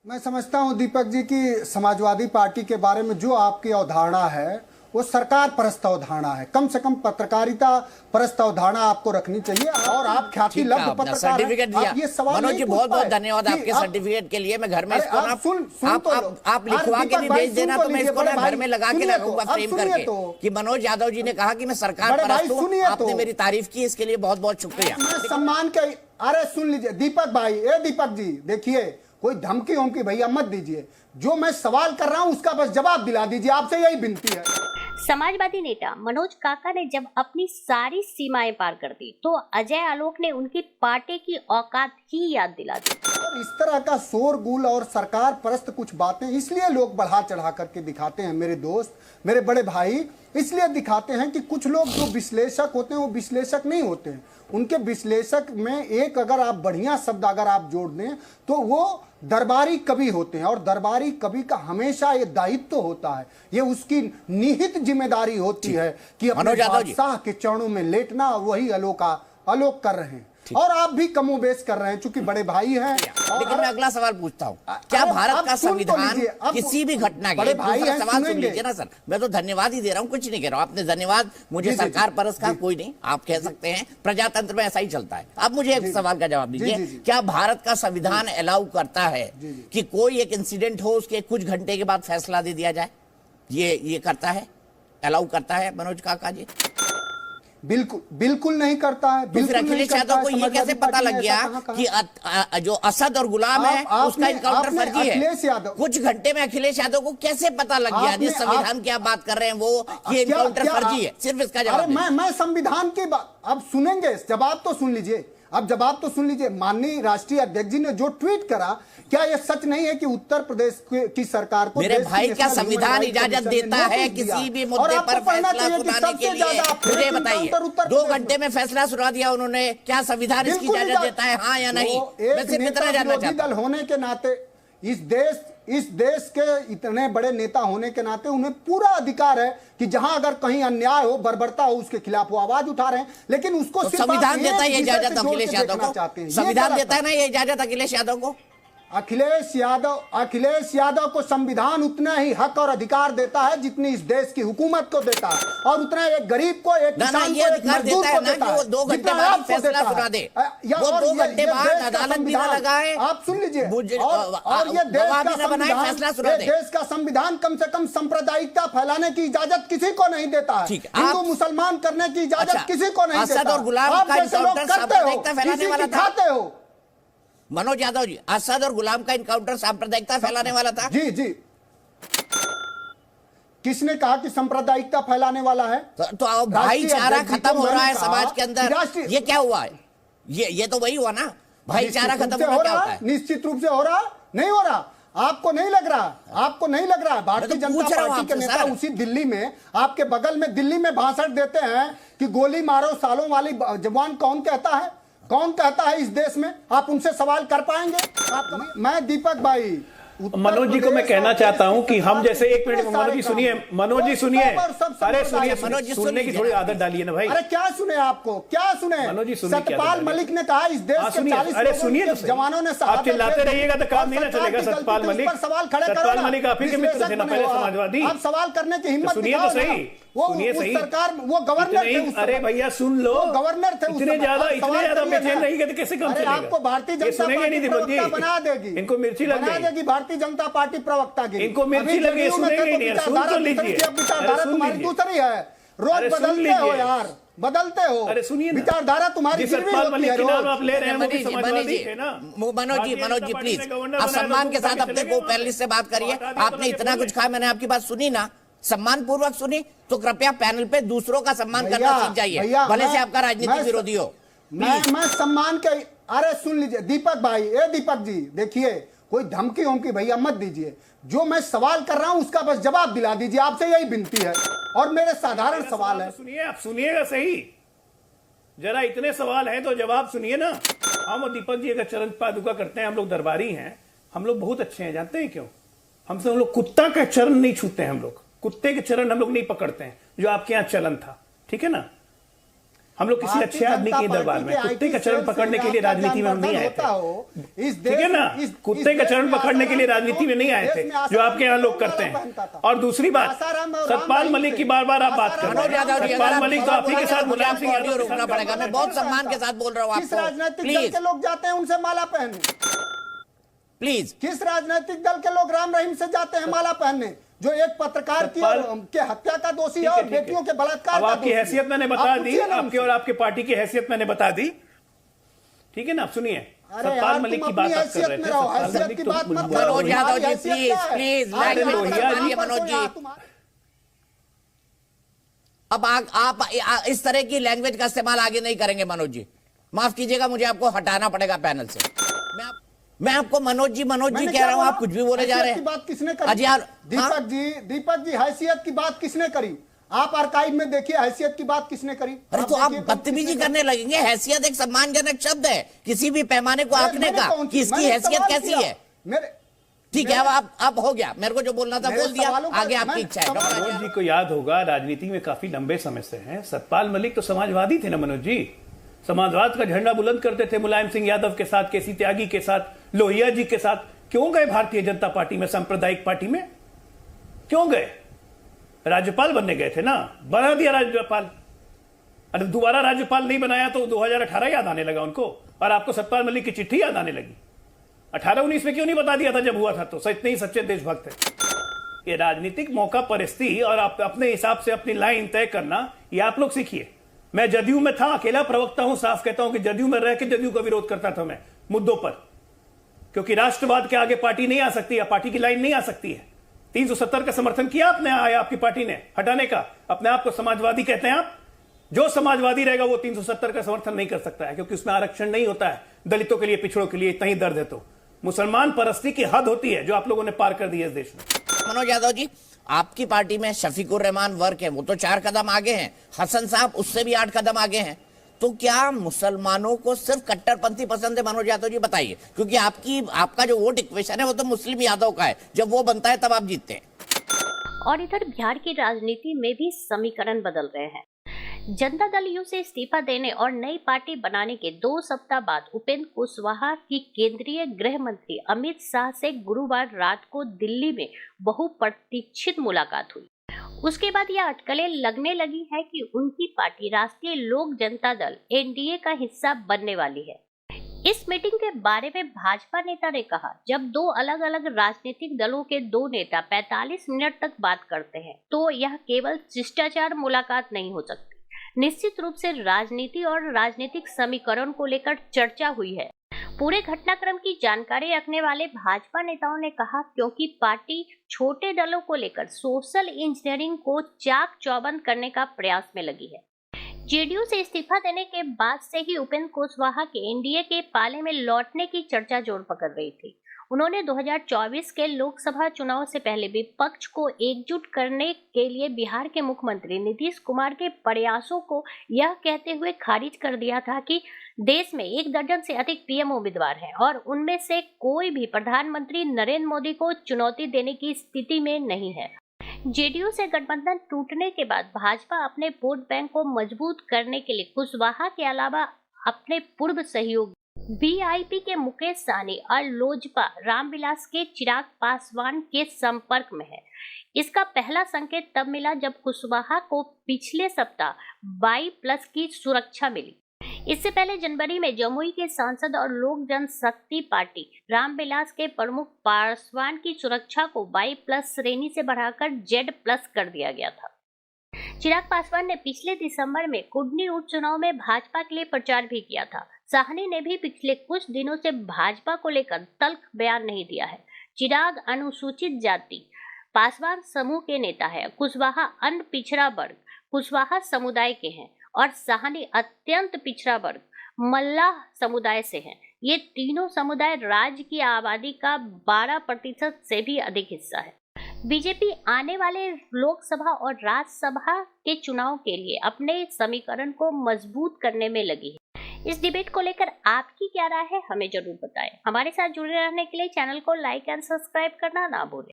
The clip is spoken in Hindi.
मैं समझता हूं दीपक जी की समाजवादी पार्टी के बारे में जो आपकी अवधारणा है वो सरकार परस्त अवधारणा है। कम से कम पत्रकारिता परस्त अवधारणा आपको रखनी चाहिए। और आप ख्याति लब्ध पत्रकार सर्टिफिकेट दिया। ये सवाल मनोज जी बहुत बहुत धन्यवाद आपके सर्टिफिकेट के लिए। मैं घर में इसको ना आप लिखवा के भी भेज देना तो मैं इसको ना घर में लगा के रखूंगा फ्रेम करके कि मनोज यादव जी ने कहा कि मैं सरकार परस्त हूं। आपने मेरी तारीफ की, इसके लिए बहुत बहुत शुक्रिया। सम्मान के अरे सुन लीजिए दीपक भाई, ए दीपक जी देखिए, कोई धमकी वमकी भैया मत दीजिए। जो मैं सवाल कर रहा हूं उसका बस जवाब दिला दीजिए, आपसे यही विनती है। समाजवादी नेता मनोज काका ने जब अपनी सारी सीमाएं पार कर दी तो अजय आलोक ने उनकी पार्टी की औकात ही याद दिला दी। और इस तरह का शोरगुल और सरकार परस्त कुछ बातें इसलिए लोग बढ़ा चढ़ा करके दिखाते हैं, मेरे दोस्त, मेरे बड़े भाई, इसलिए दिखाते हैं कि कुछ लोग जो विश्लेषक होते हैं वो विश्लेषक नहीं होते हैं। उनके विश्लेषक में एक अगर आप बढ़िया शब्द अगर आप जोड़ दें तो वो दरबारी कवि होते हैं। और दरबारी कवि का हमेशा ये दायित्व होता है, ये उसकी निहित जिम्मेदारी होती है कि अपने बादशाह के चरणों में लेटना, वही अलोक कर रहे हैं। और आप भी कमोबेश कर रहे हैं चूंकि बड़े भाई हैं। लेकिन मैं अगला सवाल पूछता हूँ, क्या भारत का संविधान किसी भी घटना के सवाल सुन लीजिए ना सर, मैं तो धन्यवाद ही दे रहा हूँ, कुछ नहीं कह रहा हूँ। आपने धन्यवाद मुझे सरकार परस्त का कोई नहीं, आप कह सकते हैं, प्रजातंत्र में ऐसा ही चलता है। अब मुझे एक सवाल का जवाब दीजिए, क्या भारत का संविधान अलाउ करता है कि कोई एक इंसिडेंट हो उसके कुछ घंटे के बाद फैसला दे दिया जाए? ये करता है, अलाउ करता है मनोज काका जी? बिल्कुल नहीं करता है। फिर अखिलेश यादव को ये कैसे पता लग गया कि जो असद और गुलाम है उसका इनकाउंटर फर्जी है? कुछ घंटे में अखिलेश यादव को कैसे पता लग गया जिस संविधान की आप बात कर रहे हैं वो कि इनकाउंटर फर्जी है? सिर्फ इसका जवाब। मैं संविधान की बात अब सुनेंगे, जवाब तो सुन लीजिए। अब जवाब तो सुन लीजिए। माननीय राष्ट्रीय अध्यक्ष जी ने जो ट्वीट करा, क्या यह सच नहीं है कि उत्तर प्रदेश की सरकार को, मेरे भाई, क्या संविधान इजाजत देता है किसी भी मुद्दे पर फैसला सुनाने के लिए? मुझे बताइए, 2 घंटे में फैसला सुना दिया उन्होंने, क्या संविधान इसकी इजाजत देता है, हाँ या नहीं? मैं सिर्फ इतना जानना चाहता हूं। होने के नाते इस देश के इतने बड़े नेता होने के नाते उन्हें पूरा अधिकार है कि जहां अगर कहीं अन्याय हो, बर्बरता हो, उसके खिलाफ वो आवाज उठा रहे हैं। लेकिन उसको संविधान देता है ये इजाजत अखिलेश यादव को? संविधान देता है ना ये इजाजत अखिलेश यादव को? अखिलेश यादव को संविधान उतना ही हक और अधिकार देता है जितनी इस देश की हुकूमत को देता है, और उतना एक गरीब को, एक किसान को, एक मजदूर को देता है। 2 घंटे बाद फैसला सुना दे, वो 2 घंटे बाद अदालत भी ना लगाए, आप सुन लीजिए। और ये देश का संविधान कम से कम सांप्रदायिकता फैलाने की इजाजत किसी को नहीं देता है। हिंदू मुसलमान करने की इजाजत किसी को नहीं देता। और गुलाम का इनकाउंटर सांप्रदायिकता फैलाने वाला था। मनोज यादव जी, असद और गुलाम का इनकाउंटर सांप्रदायिकता फैलाने वाला था? जी। किसने कहा कि सांप्रदायिकता फैलाने वाला है? तो भाईचारा खत्म हो रहा है समाज के अंदर, ये क्या हुआ है? ये तो वही हुआ ना, भाईचारा खत्म हो रहा है। निश्चित रूप से हो रहा, नहीं हो रहा? आपको नहीं लग रहा? भारतीय जनता पार्टी के नेता उसी दिल्ली में, आपके बगल में दिल्ली में भाषण देते हैं कि गोली मारो सालों वाली जवान कौन कहता है इस देश में? आप उनसे सवाल कर पाएंगे? मैं दीपक भाई, मनोज जी को मैं कहना चाहता हूं कि हम जैसे, एक मिनट मनोज जी सुनिए, अरे सुनिए, मनोज जी सुनने की थोड़ी आदत डालिए ना भाई। अरे क्या सुने आपको, क्या सुने? मनोज जी सुनिए, सतपाल मलिक ने कहा इस देश के 40 जवानों ने, आप चिल्लाते रहिएगा तो काम नहीं ना चलेगा। सतपाल मलिक आप ही के मित्र थे ना पहले, समाजवादी। आप सवाल करने की हिम्मत सुनिए तो सही, सुनिए सही। सरकार वो गवर्नर थे, अरे भैया सुन लो, गवर्नर थे। इतने ज्यादा बेचैन नहीं गए कैसे काम चलेगा? आपको भारतीय जनता पार्टी बना देगी, इनको मिर्ची लग गई, भारतीय जनता पार्टी प्रवक्ता की इनको मिर्ची लगी, सुनेंगे नहीं, सुन तो लीजिए। विचारधारा तुम्हारी दूसरी है, रोज बदलते हो यार, बदलते हो। अरे सुनिए, विचारधारा तुम्हारी आप ले रहे हैं। मनोज जी प्लीज, आप सम्मान के साथ अपने को पैनलिस्ट से बात करिए। आपने इतना कुछ कहा, मैंने आपकी बात सुनी ना, सम्मान पूर्वक सुनी, तो कृपया पैनल पे दूसरों का सम्मान करना सीख जाइए, भले से आपका राजनीतिक विरोधी हो। मैं सम्मान के, अरे सुन लीजिए दीपक भाई, ए दीपक जी देखिए, कोई धमकी वमकी भैया मत दीजिए। जो मैं सवाल कर रहा हूं उसका बस जवाब दिला दीजिए, आपसे यही विनती है। और मेरे साधारण सवाल है, सुनिए, आप सुनिएगा सही, जरा इतने सवाल हैं तो जवाब सुनिए ना। हम और दीपक जी अगर चरण पादुका करते हैं, हम लोग दरबारी हैं, हम लोग बहुत अच्छे हैं, जानते हैं क्यों? हमसे हम लोग कुत्ता का चरण नहीं छूते हैं, हम लोग कुत्ते के चरण हम लोग नहीं पकड़ते हैं, जो आपके यहां चलन था, ठीक है ना? हम लोग किसी अच्छे आदमी के दरबार में कुत्ते का चरण पकड़ने के लिए राजनीति में हम नहीं आए थे, ठीक है ना। कुत्ते का चरण पकड़ने के लिए राजनीति में नहीं आए थे जो आपके यहाँ लोग करते हैं। और दूसरी बात, सतपाल मलिक की बार बार आप बात कर रहे हैं। सतपाल मलिक तो आप ही के साथ मुलायम सिंह यादव रोकना पड़ेगा। मैं बहुत सम्मान के साथ बोल रहा हूँ किस राजनीतिक दल के लोग जाते हैं उनसे माला पहनने? प्लीज, किस राजनीतिक दल के लोग राम रहीम से जाते हैं माला पहनने, जो एक पत्रकार के हत्या का दोषी है और बेटियों के बलात्कार का आपकी हैसियत मैंने बता दी, आपके और आपके पार्टी की हैसियत मैंने बता दी, ठीक है ना। आप सुनिए, सतपाल मलिक की बात आप कर रहे थे। मनोज यादव जी प्लीज प्लीज, मनोज जी अब आप इस तरह की लैंग्वेज का इस्तेमाल आगे नहीं करेंगे। मनोज जी माफ कीजिएगा, मुझे आपको हटाना पड़ेगा पैनल से। मैं आपको मनोज जी कह रहा हूं, आप कुछ भी बोले जा रहे हैं। बात किसने करी? दीपक जी हैसियत की बात किसने करी? आप आर्काइव में देखिए, हैसियत की बात किसने करी? अरे तो आप बदतमीजी करने लगेंगे। हैसियत एक सम्मानजनक शब्द है किसी भी पैमाने को आंकने का कि इसकी हैसियत कैसी है। ठीक है, अब आप हो गया, मेरे को जो बोलना था बोल दिया, आगे आपकी इच्छा है। मनोज जी को याद होगा, राजनीति में काफी लंबे समय से हैं। सतपाल मलिक तो समाजवादी थे ना मनोज जी, समाजवाद का झंडा बुलंद करते थे मुलायम सिंह यादव के साथ, केसी त्यागी के साथ, लोहिया जी के साथ। क्यों गए भारतीय जनता पार्टी में, सांप्रदायिक पार्टी में क्यों गए? राज्यपाल बनने गए थे ना, बना दिया राज्यपाल। अरे दोबारा राज्यपाल नहीं बनाया तो 2018 याद आने लगा उनको, और आपको सतपाल मलिक की चिट्ठी याद आने लगी। 18-19 में क्यों नहीं बता दिया था जब हुआ था तो? इतने ही सच्चे देशभक्त है। ये राजनीतिक मौका परिस्थिति और आप अपने हिसाब से अपनी लाइन तय करना, ये आप लोग सीखिए। मैं जदयू में था, अकेला प्रवक्ता हूं, साफ कहता हूं कि जदयू में रह के जदयू का विरोध करता था मैं मुद्दों पर, क्योंकि राष्ट्रवाद के आगे पार्टी नहीं आ सकती है, पार्टी की लाइन नहीं आ सकती है। 370 का समर्थन किया आपने, आया आपकी पार्टी ने हटाने का। अपने आप को समाजवादी कहते हैं आप। जो समाजवादी रहेगा वो 370 का समर्थन नहीं कर सकता है, क्योंकि उसमें आरक्षण नहीं होता है दलितों के लिए, पिछड़ों के लिए। इतना ही दर्द है तो मुसलमान परस्ती की हद होती है जो आप लोगों ने पार कर दी है इस देश में। मनोज यादव जी, आपकी पार्टी में शफीकुर रहमान वर्क है, वो तो 4 कदम आगे हैं, हसन साहब उससे भी 8 कदम आगे हैं। तो क्या मुसलमानों को सिर्फ कट्टरपंथी पसंद है? मनोज यादव जी बताइए, क्योंकि आपका जो वोट इक्वेशन है वो तो मुस्लिम यादव का है, जब वो बनता है तब आप जीतते हैं। और इधर बिहार की राजनीति में भी समीकरण बदल रहे हैं। जनता दल यू से इस्तीफा देने और नई पार्टी बनाने के 2 सप्ताह बाद उपेंद्र कुशवाहा की केंद्रीय गृह मंत्री अमित शाह से गुरुवार रात को दिल्ली में बहुप्रतीक्षित मुलाकात हुई। उसके बाद यह अटकलें लगने लगी है कि उनकी पार्टी राष्ट्रीय लोक जनता दल एनडीए का हिस्सा बनने वाली है। इस मीटिंग के बारे में भाजपा नेता ने कहा, जब 2 अलग अलग राजनीतिक दलों के 2 नेता 45 मिनट तक बात करते हैं तो यह केवल शिष्टाचार मुलाकात नहीं हो सकती। निश्चित रूप से राजनीति और राजनीतिक समीकरण को लेकर चर्चा हुई है। पूरे घटनाक्रम की जानकारी रखने वाले भाजपा नेताओं ने कहा, क्योंकि पार्टी छोटे दलों को लेकर सोशल इंजीनियरिंग को चाक चौबंद करने का प्रयास में लगी है। जेडीयू से इस्तीफा देने के बाद से ही उपेंद्र कुशवाहा के एनडीए के पाले में लौटने की चर्चा जोर पकड़ रही थी। उन्होंने 2024 के लोकसभा चुनाव से पहले विपक्ष को एकजुट करने के लिए बिहार के मुख्यमंत्री नीतीश कुमार के प्रयासों को यह कहते हुए खारिज कर दिया था कि देश में 1 दर्जन से अधिक पीएम उम्मीदवार हैं और उनमें से कोई भी प्रधानमंत्री नरेंद्र मोदी को चुनौती देने की स्थिति में नहीं है। जेडीयू से गठबंधन टूटने के बाद भाजपा अपने वोट बैंक को मजबूत करने के लिए कुशवाहा के अलावा अपने पूर्व सहयोगी वीआईपी के मुकेश सहनी और लोजपा रामविलास के चिराग पासवान के संपर्क में है। इसका पहला संकेत तब मिला जब कुशवाहा को पिछले सप्ताह 22+ की सुरक्षा मिली। इससे पहले जनवरी में जमुई के सांसद और लोक जनशक्ति पार्टी रामविलास के प्रमुख पासवान की सुरक्षा को 22+ श्रेणी से बढ़ाकर Z+ कर दिया गया था। चिराग पासवान ने पिछले दिसंबर में कुडनी उपचुनाव में भाजपा के लिए प्रचार भी किया था। साहनी ने भी पिछले कुछ दिनों से भाजपा को लेकर तल्ख बयान नहीं दिया है। चिराग अनुसूचित जाति पासवान समूह के नेता है, कुशवाहा अन्य पिछड़ा वर्ग कुशवाहा समुदाय के हैं और साहनी अत्यंत पिछड़ा वर्ग मल्लाह समुदाय से हैं। ये तीनों समुदाय राज्य की आबादी का 12% से भी अधिक हिस्सा है। बीजेपी आने वाले लोकसभा और राज्यसभा के चुनाव के लिए अपने समीकरण को मजबूत करने में लगी है। इस डिबेट को लेकर आपकी क्या राय है, हमें जरूर बताएं। हमारे साथ जुड़े रहने के लिए चैनल को लाइक एंड सब्सक्राइब करना ना भूलें।